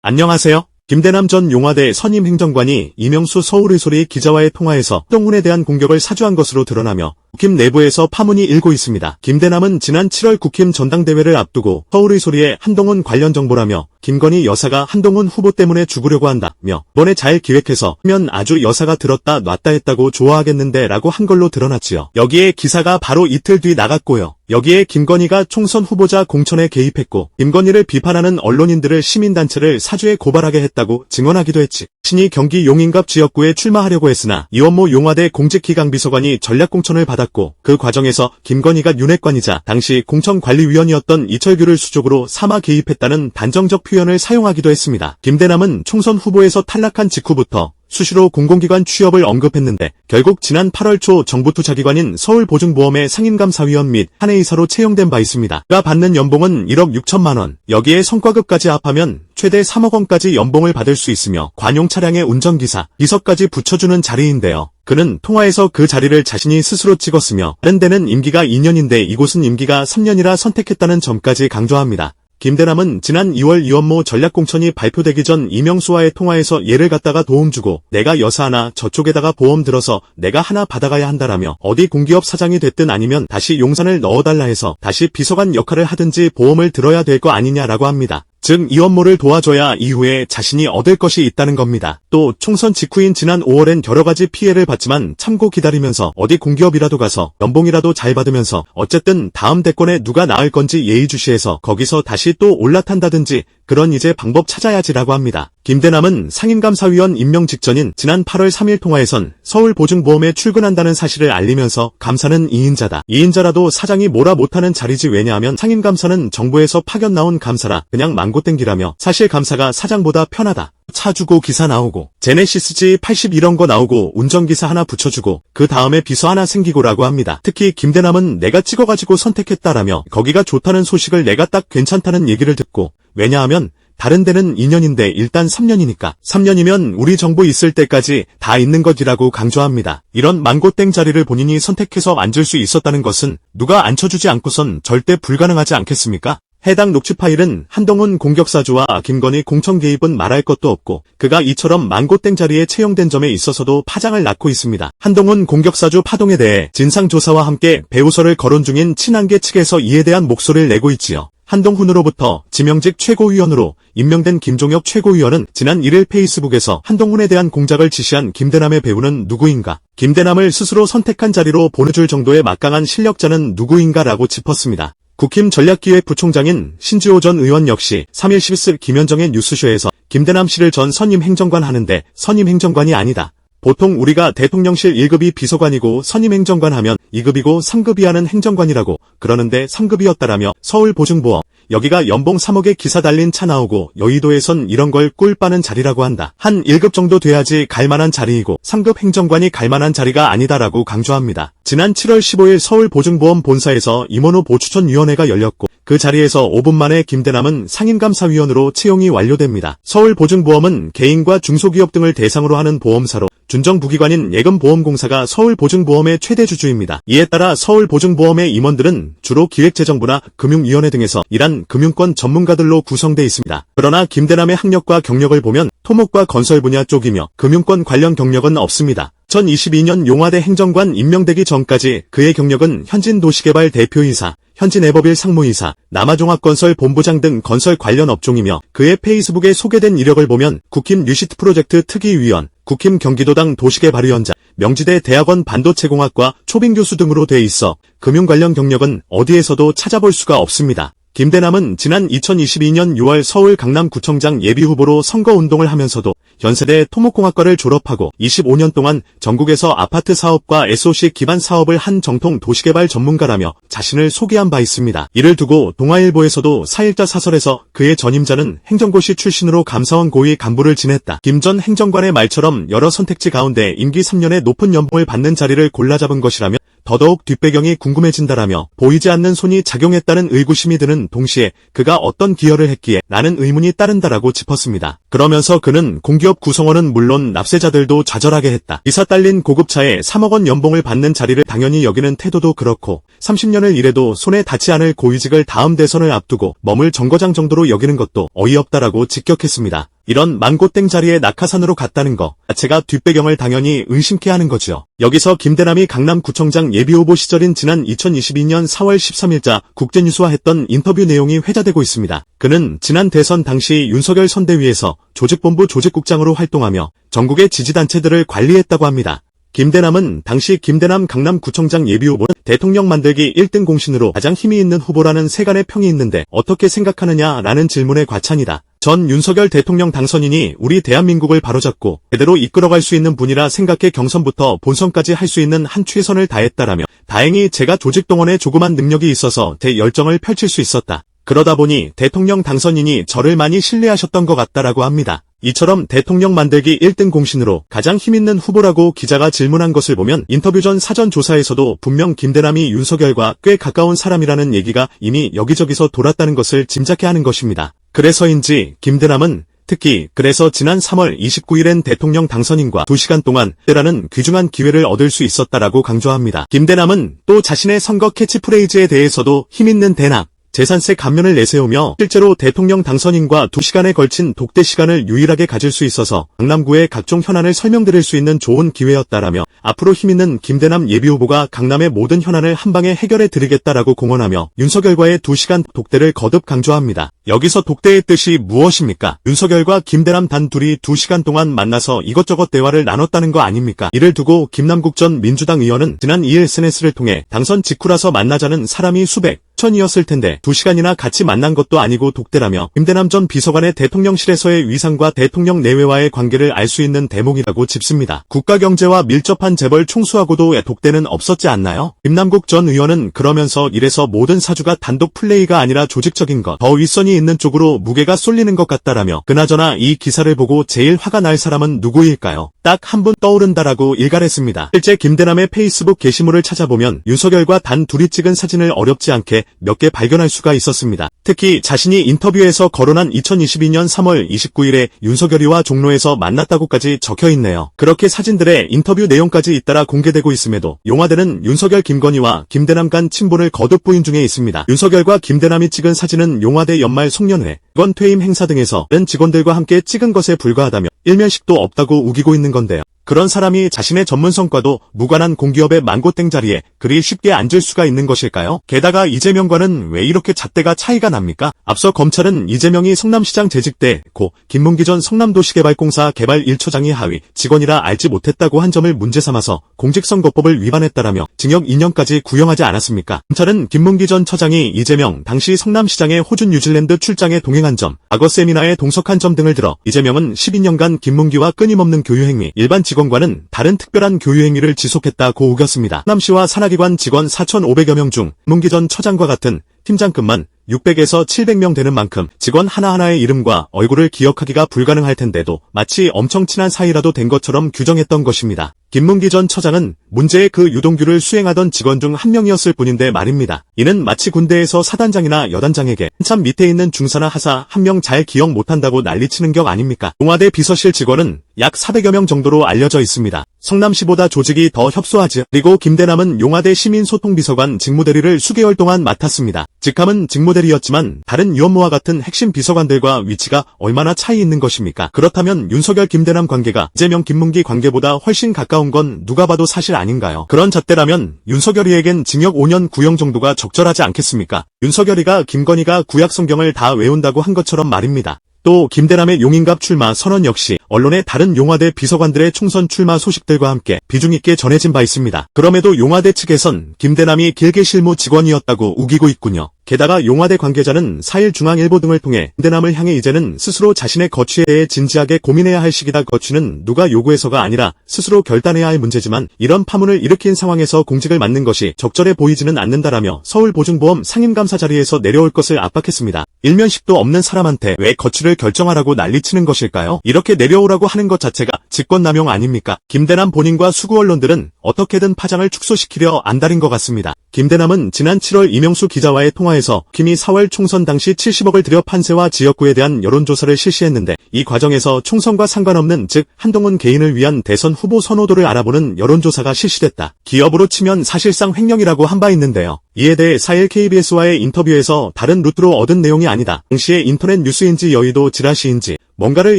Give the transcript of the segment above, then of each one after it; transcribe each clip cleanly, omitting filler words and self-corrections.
안녕하세요. 김대남 전 용화대 선임 행정관이 이명수 서울의소리 기자와의 통화에서 한동훈에 대한 공격을 사주한 것으로 드러나며 국힘 내부에서 파문이 일고 있습니다. 김대남은 지난 7월 국힘 전당대회를 앞두고 서울의소리에 한동훈 관련 정보라며 김건희 여사가 한동훈 후보 때문에 죽으려고 한다며 이번에 잘 기획해서 하면 아주 여사가 들었다 놨다 했다고 좋아하겠는데 라고 한 걸로 드러났지요. 여기에 기사가 바로 이틀 뒤 나갔고요. 여기에 김건희가 총선 후보자 공천에 개입했고 김건희를 비판하는 언론인들을 시민단체를 사주에 고발하게 했다고 증언하기도 했지. 신이 경기 용인갑 지역구에 출마하려고 했으나 이원모 용화대 공직기강 비서관이 전략공천을 받았고 그 과정에서 김건희가 윤핵관이자 당시 공천관리위원이었던 이철규를 수족으로 삼아 개입했다는 단정적 표현을 사용하기도 했습니다. 김대남은 총선 후보에서 탈락한 직후부터 수시로 공공기관 취업을 언급했는데 결국 지난 8월 초 정부 투자기관인 서울보증보험의 상임감사위원 및 한해이사로 채용된 바 있습니다. 그가 받는 연봉은 1억 6천만 원, 여기에 성과급까지 합하면 최대 3억 원까지 연봉을 받을 수 있으며 관용 차량의 운전기사, 비서까지 붙여주는 자리인데요. 그는 통화에서 그 자리를 자신이 스스로 찍었으며 다른 데는 임기가 2년인데 이곳은 임기가 3년이라 선택했다는 점까지 강조합니다. 김대남은 지난 2월 이원모 전략공천이 발표되기 전 이명수와의 통화에서 얘를 갖다가 도움 주고 내가 여사 하나 저쪽에다가 보험 들어서 내가 하나 받아가야 한다라며 어디 공기업 사장이 됐든 아니면 다시 용산을 넣어달라 해서 다시 비서관 역할을 하든지 보험을 들어야 될 거 아니냐라고 합니다. 즉 이원모를 도와줘야 이후에 자신이 얻을 것이 있다는 겁니다. 또 총선 직후인 지난 5월엔 여러가지 피해를 봤지만 참고 기다리면서 어디 공기업이라도 가서 연봉이라도 잘 받으면서 어쨌든 다음 대권에 누가 나을 건지 예의주시해서 거기서 다시 또 올라탄다든지 그런 이제 방법 찾아야지라고 합니다. 김대남은 상임감사위원 임명 직전인 지난 8월 3일 통화에선 서울보증보험에 출근한다는 사실을 알리면서 감사는 2인자다. 2인자라도 사장이 뭐라 못하는 자리지 왜냐하면 상임감사는 정부에서 파견 나온 감사라 그냥 망고 땡기라며 사실 감사가 사장보다 편하다. 차 주고 기사 나오고 제네시스 G80 이런 거 나오고 운전기사 하나 붙여주고 그 다음에 비서 하나 생기고라고 합니다. 특히 김대남은 내가 찍어가지고 선택했다라며 거기가 좋다는 소식을 내가 딱 괜찮다는 얘기를 듣고 왜냐하면 다른 데는 2년인데 일단 3년이니까 3년이면 우리 정부 있을 때까지 다 있는 것이라고 강조합니다. 이런 망고땡 자리를 본인이 선택해서 앉을 수 있었다는 것은 누가 앉혀주지 않고선 절대 불가능하지 않겠습니까? 해당 녹취 파일은 한동훈 공격사주와 김건희 공천 개입은 말할 것도 없고 그가 이처럼 망고땡 자리에 채용된 점에 있어서도 파장을 낳고 있습니다. 한동훈 공격사주 파동에 대해 진상조사와 함께 배우설을 거론 중인 친한계 측에서 이에 대한 목소리를 내고 있지요. 한동훈으로부터 지명직 최고위원으로 임명된 김종혁 최고위원은 지난 1일 페이스북에서 한동훈에 대한 공작을 지시한 김대남의 배우는 누구인가? 김대남을 스스로 선택한 자리로 보내줄 정도의 막강한 실력자는 누구인가라고 짚었습니다. 국힘 전략기획부총장인 신주호 전 의원 역시 3일 CBS 김현정의 뉴스쇼에서 김대남 씨를 전 선임 행정관 하는데 선임 행정관이 아니다. 보통 우리가 대통령실 1급이 비서관이고 선임 행정관 하면 2급이고 3급이 하는 행정관이라고 그러는데 3급이었다라며 서울보증보험 여기가 연봉 3억에 기사 달린 차 나오고 여의도에선 이런 걸 꿀 빠는 자리라고 한다. 한 1급 정도 돼야지 갈만한 자리이고 3급 행정관이 갈만한 자리가 아니다라고 강조합니다. 지난 7월 15일 서울보증보험 본사에서 임원호 보추천위원회가 열렸고 그 자리에서 5분 만에 김대남은 상임감사위원으로 채용이 완료됩니다. 서울보증보험은 개인과 중소기업 등을 대상으로 하는 보험사로 준정부기관인 예금보험공사가 서울보증보험의 최대 주주입니다. 이에 따라 서울보증보험의 임원들은 주로 기획재정부나 금융위원회 등에서 일한 금융권 전문가들로 구성돼 있습니다. 그러나 김대남의 학력과 경력을 보면 토목과 건설 분야 쪽이며 금융권 관련 경력은 없습니다. 2022년 용화대 행정관 임명되기 전까지 그의 경력은 현진도시개발 대표이사, 현진에버빌 상무이사, 남아종합건설 본부장 등 건설 관련 업종이며 그의 페이스북에 소개된 이력을 보면 국힘 뉴시트 프로젝트 특위위원, 국힘 경기도당 도시개발위원장, 명지대 대학원 반도체공학과 초빙교수 등으로 돼 있어 금융 관련 경력은 어디에서도 찾아볼 수가 없습니다. 김대남은 지난 2022년 6월 서울 강남구청장 예비후보로 선거운동을 하면서도 연세대 토목공학과를 졸업하고 25년 동안 전국에서 아파트 사업과 SOC 기반 사업을 한 정통 도시개발 전문가라며 자신을 소개한 바 있습니다. 이를 두고 동아일보에서도 4일자 사설에서 그의 전임자는 행정고시 출신으로 감사원 고위 간부를 지냈다. 김 전 행정관의 말처럼 여러 선택지 가운데 임기 3년의 높은 연봉을 받는 자리를 골라 잡은 것이라면 더더욱 뒷배경이 궁금해진다라며 보이지 않는 손이 작용했다는 의구심이 드는 동시에 그가 어떤 기여를 했기에 라는 의문이 따른다라고 짚었습니다. 그러면서 그는 공기업 구성원은 물론 납세자들도 좌절하게 했다. 이사 딸린 고급차에 3억 원 연봉을 받는 자리를 당연히 여기는 태도도 그렇고 30년을 일해도 손에 닿지 않을 고위직을 다음 대선을 앞두고 머물 정거장 정도로 여기는 것도 어이없다라고 직격했습니다. 이런 망고땡 자리에 낙하산으로 갔다는 거 자체가 뒷배경을 당연히 의심케 하는 거죠. 여기서 김대남이 강남구청장 예비후보 시절인 지난 2022년 4월 13일자 국제뉴스와 했던 인터뷰 내용이 회자되고 있습니다. 그는 지난 대선 당시 윤석열 선대위에서 조직본부 조직국장으로 활동하며 전국의 지지단체들을 관리했다고 합니다. 김대남은 당시 김대남 강남구청장 예비후보는 대통령 만들기 1등 공신으로 가장 힘이 있는 후보라는 세간의 평이 있는데 어떻게 생각하느냐라는 질문의 과찬이다. 전 윤석열 대통령 당선인이 우리 대한민국을 바로잡고 제대로 이끌어갈 수 있는 분이라 생각해 경선부터 본선까지 할 수 있는 한 최선을 다했다라며 다행히 제가 조직동원에 조그만 능력이 있어서 대열정을 펼칠 수 있었다. 그러다 보니 대통령 당선인이 저를 많이 신뢰하셨던 것 같다라고 합니다. 이처럼 대통령 만들기 1등 공신으로 가장 힘있는 후보라고 기자가 질문한 것을 보면 인터뷰 전 사전조사에서도 분명 김대남이 윤석열과 꽤 가까운 사람이라는 얘기가 이미 여기저기서 돌았다는 것을 짐작해 하는 것입니다. 그래서인지 김대남은 특히 그래서 지난 3월 29일엔 대통령 당선인과 2시간 동안 때라는 귀중한 기회를 얻을 수 있었다라고 강조합니다. 김대남은 또 자신의 선거 캐치프레이즈에 대해서도 힘있는 대남, 재산세 감면을 내세우며 실제로 대통령 당선인과 2시간에 걸친 독대 시간을 유일하게 가질 수 있어서 강남구의 각종 현안을 설명드릴 수 있는 좋은 기회였다라며 앞으로 힘있는 김대남 예비후보가 강남의 모든 현안을 한방에 해결해 드리겠다라고 공언하며 윤석열과의 2시간 독대를 거듭 강조합니다. 여기서 독대의 뜻이 무엇입니까? 윤석열과 김대남 단 둘이 2시간 동안 만나서 이것저것 대화를 나눴다는 거 아닙니까? 이를 두고 김남국 전 민주당 의원은 지난 2일 SNS를 통해 당선 직후라서 만나자는 사람이 수백, 천이었을 텐데 2시간이나 같이 만난 것도 아니고 독대라며 김대남 전 비서관의 대통령실에서의 위상과 대통령 내외와의 관계를 알 수 있는 대목이라고 짚습니다. 국가경제와 밀접한 재벌 총수하고도 독대는 없었지 않나요? 김남국 전 의원은 그러면서 이래서 모든 사주가 단독 플레이가 아니라 조직적인 것, 더 윗선이 있는 쪽으로 무게가 쏠리는 것 같다라며 그나저나 이 기사를 보고 제일 화가 날 사람은 누구일까요? 딱 한 분 떠오른다라고 일갈했습니다. 실제 김대남의 페이스북 게시물을 찾아보면 윤석열과 단 둘이 찍은 사진을 어렵지 않게 몇 개 발견할 수가 있었습니다. 특히 자신이 인터뷰에서 거론한 2022년 3월 29일에 윤석열이와 종로에서 만났다고까지 적혀있네요. 그렇게 사진들의 인터뷰 내용까지 잇따라 공개되고 있음에도 용화대는 윤석열 김건희와 김대남 간 친분을 거듭 부인 중에 있습니다. 윤석열과 김대남이 찍은 사진은 용화대 연말 송년회, 직원 퇴임 행사 등에서 다른 직원들과 함께 찍은 것에 불과하다며 일면식도 없다고 우기고 있는 건데요. 그런 사람이 자신의 전문 성과도 무관한 공기업의 망고땡 자리에 그리 쉽게 앉을 수가 있는 것일까요? 게다가 이재명과는 왜 이렇게 잣대가 차이가 납니까? 앞서 검찰은 이재명이 성남시장 재직 때 고 김문기 전 성남도시개발공사 개발 1처장이 하위 직원이라 알지 못했다고 한 점을 문제 삼아서 공직선거법을 위반했다라며 징역 2년까지 구형하지 않았습니까? 검찰은 김문기 전 처장이 이재명 당시 성남시장의 호주 뉴질랜드 출장에 동행한 점, 악어 세미나에 동석한 점 등을 들어 이재명은 12년간 김문기와 끊임없는 교유행위, 일반 직원과는 다른 특별한 교유행위를 지속했다고 우겼습니다. 성남시와 산하기관 직원 4,500여 명 중 문기 전 처장과 같은 팀장급만 600에서 700명 되는 만큼 직원 하나하나의 이름과 얼굴을 기억하기가 불가능할 텐데도 마치 엄청 친한 사이라도 된 것처럼 규정했던 것입니다. 김문기 전 처장은 문제의 그 유동규를 수행하던 직원 중 한 명이었을 뿐인데 말입니다. 이는 마치 군대에서 사단장이나 여단장에게 한참 밑에 있는 중사나 하사 한 명 잘 기억 못한다고 난리치는 격 아닙니까? 용화대 비서실 직원은 약 400여 명 정도로 알려져 있습니다. 성남시보다 조직이 더 협소하지. 그리고 김대남은 용화대 시민소통비서관 직무대리를 수개월 동안 맡았습니다. 직함은 직무대리였지만 다른 유업무와 같은 핵심 비서관들과 위치가 얼마나 차이 있는 것입니까? 그렇다면 윤석열 김대남 관계가 이재명 김문기 관계보다 훨씬 가까운 건 누가 봐도 사실 아닌가요? 그런 잣대라면 윤석열이에겐 징역 5년 구형 정도가 적절하지 않겠습니까? 윤석열이가 김건희가 구약 성경을 다 외운다고 한 것처럼 말입니다. 또 김대남의 용인갑 출마 선언 역시 언론의 다른 용화대 비서관들의 총선 출마 소식들과 함께 비중 있게 전해진 바 있습니다. 그럼에도 용화대 측에선 김대남이 길게 실무 직원이었다고 우기고 있군요. 게다가 용화대 관계자는 4일 중앙일보 등을 통해 김대남을 향해 이제는 스스로 자신의 거취에 대해 진지하게 고민해야 할 시기다. 거취는 누가 요구해서가 아니라 스스로 결단해야 할 문제지만 이런 파문을 일으킨 상황에서 공직을 맡는 것이 적절해 보이지는 않는다라며 서울보증보험 상임감사 자리에서 내려올 것을 압박했습니다. 일면식도 없는 사람한테 왜 거취를 결정하라고 난리치는 것일까요? 이렇게 내려오라고 하는 것 자체가 직권남용 아닙니까? 김대남 본인과 수구 언론들은 어떻게든 파장을 축소시키려 안달인 것 같습니다. 김대남은 지난 7월 이명수 기자와의 통화에서 김이 4월 총선 당시 70억을 들여 판세와 지역구에 대한 여론조사를 실시했는데 이 과정에서 총선과 상관없는 즉 한동훈 개인을 위한 대선 후보 선호도를 알아보는 여론조사가 실시됐다. 기업으로 치면 사실상 횡령이라고 한 바 있는데요. 이에 대해 4일 KBS와의 인터뷰에서 다른 루트로 얻은 내용이 아니다. 당시에 인터넷 뉴스인지 여의도 지라시인지 뭔가를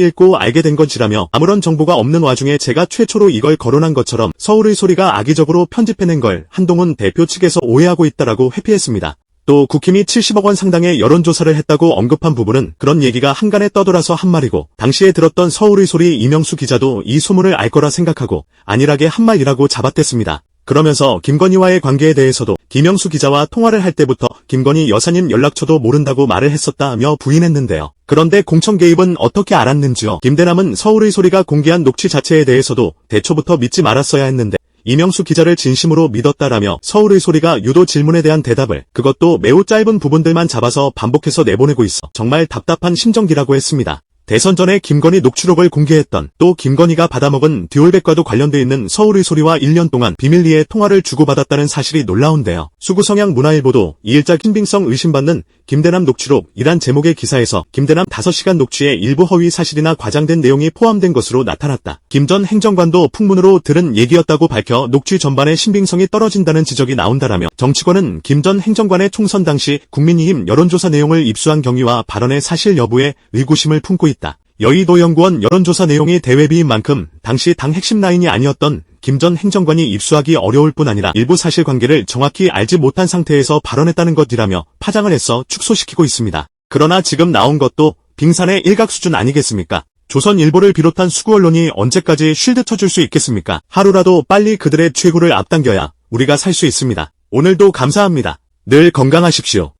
읽고 알게 된 것이라며 아무런 정보가 없는 와중에 제가 최초로 이걸 거론한 것처럼 서울의 소리가 악의적으로 편집해낸 걸 한동훈 대표 측에서 오해하고 있다라고 회피했습니다. 또 국힘이 70억 원 상당의 여론조사를 했다고 언급한 부분은 그런 얘기가 한간에 떠돌아서 한 말이고 당시에 들었던 서울의 소리 이명수 기자도 이 소문을 알 거라 생각하고 안일하게 한 말이라고 잡아댔습니다. 그러면서 김건희와의 관계에 대해서도 김영수 기자와 통화를 할 때부터 김건희 여사님 연락처도 모른다고 말을 했었다며 부인했는데요. 그런데 공천 개입은 어떻게 알았는지요? 김대남은 서울의 소리가 공개한 녹취 자체에 대해서도 대초부터 믿지 말았어야 했는데 이명수 기자를 진심으로 믿었다라며 서울의 소리가 유도 질문에 대한 대답을 그것도 매우 짧은 부분들만 잡아서 반복해서 내보내고 있어 정말 답답한 심정기라고 했습니다. 대선 전에 김건희 녹취록을 공개했던 또 김건희가 받아먹은 듀얼백과도 관련돼 있는 서울의 소리와 1년 동안 비밀리에 통화를 주고받았다는 사실이 놀라운데요. 수구성향 문화일보도 이일자 신빙성 의심받는 김대남 녹취록이란 제목의 기사에서 김대남 5시간 녹취에 일부 허위 사실이나 과장된 내용이 포함된 것으로 나타났다. 김 전 행정관도 풍문으로 들은 얘기였다고 밝혀 녹취 전반의 신빙성이 떨어진다는 지적이 나온다라며 정치권은 김 전 행정관의 총선 당시 국민의힘 여론조사 내용을 입수한 경위와 발언의 사실 여부에 의구심을 품고 있다. 여의도연구원 여론조사 내용이 대외비인 만큼 당시 당 핵심 라인이 아니었던 김 전 행정관이 입수하기 어려울 뿐 아니라 일부 사실관계를 정확히 알지 못한 상태에서 발언했다는 것이라며 파장을 했어 축소시키고 있습니다. 그러나 지금 나온 것도 빙산의 일각 수준 아니겠습니까? 조선일보를 비롯한 수구 언론이 언제까지 쉴드 쳐줄 수 있겠습니까? 하루라도 빨리 그들의 최후를 앞당겨야 우리가 살 수 있습니다. 오늘도 감사합니다. 늘 건강하십시오.